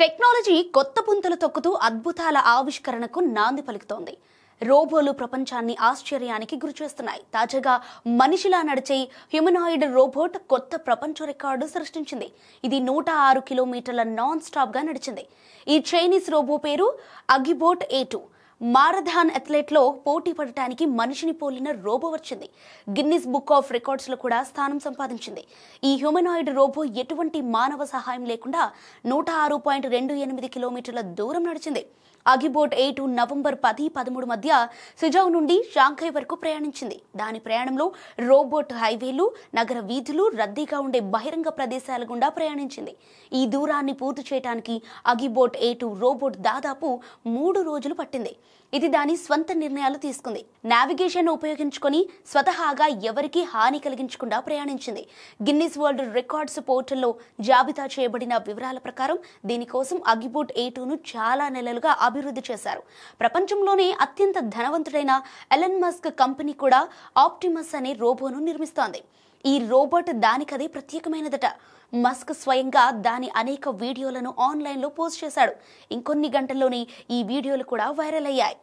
Technology కొత్త పుంతలు తొక్కుతూ అద్భుతాల ఆవిష్కరణకు నాంది పలుకుతోంది. రోబోలు ప్రపంచాన్ని ఆశ్చర్యానికి గురిచేస్తున్నాయి. తాజాగా మనిషిలా నడిచే హ్యూమనాయిడ్ రోబోట్ కొత్త ప్రపంచ రికార్డు సృష్టించింది. ఇది 106 కిలోమీటర్ల నాన్ స్టాప్ గా నడిచింది. ఈ చైనీస్ రోబో పేరు అగిబోట్ A2. మారథాన్ అథ్లెట్లో పోటీ పడటానికి మనిషిని పోలిన రోబో వచ్చింది. గిన్నిస్ బుక్ ఆఫ్ రికార్డ్స్ లో కూడా స్థానం సంపాదించింది. ఈ హ్యూమనాయిడ్ రోబో ఎటువంటి మానవ సహాయం లేకుండా 106.28 కిలోమీటర్ల దూరం నడిచింది. అగిబోట్ A2 నవంబర్ 10-13 మధ్య సిజౌ నుండి షాంఘై వరకు ప్రయాణించింది. దాని ప్రయాణంలో రోబోట్ హైవేలు, నగర వీధులు, రద్దీగా ఉండే బహిరంగ ప్రదేశాల గుండా ప్రయాణించింది. ఈ దూరాన్ని పూర్తి చేయడానికి అగిబోట్ A2 రోబోట్ దాదాపు 3 రోజులు పట్టింది. ఇది దాని స్వంత నిర్ణయాలు తీసుకుంది. నావిగేషన్ ఉపయోగించుకొని స్వతహాగా ఎవరికీ హాని కలిగించకుండా ప్రయాణించింది. గిన్నిస్ వరల్డ్ రికార్డ్స్ పోర్టల్లో జాబితా చేయబడిన వివరాల ప్రకారం దీనికోసం అగిబోట్ A2ను చాలా నెలలుగా అభివృద్ధి చేశారు. ప్రపంచంలోనే అత్యంత ధనవంతుడైన ఎలన్ మస్క్ కంపెనీ కూడా ఆప్టిమస్ అనే రోబోను నిర్మిస్తోంది. ఈ రోబోట్ దానికదే ప్రత్యేకమైనదట. మస్క్ స్వయంగా దాని అనేక వీడియోలను ఆన్లైన్లో పోస్ట్ చేశాడు. ఇంకొన్ని గంటల్లోనే ఈ వీడియోలు కూడా వైరల్ అయ్యాయి.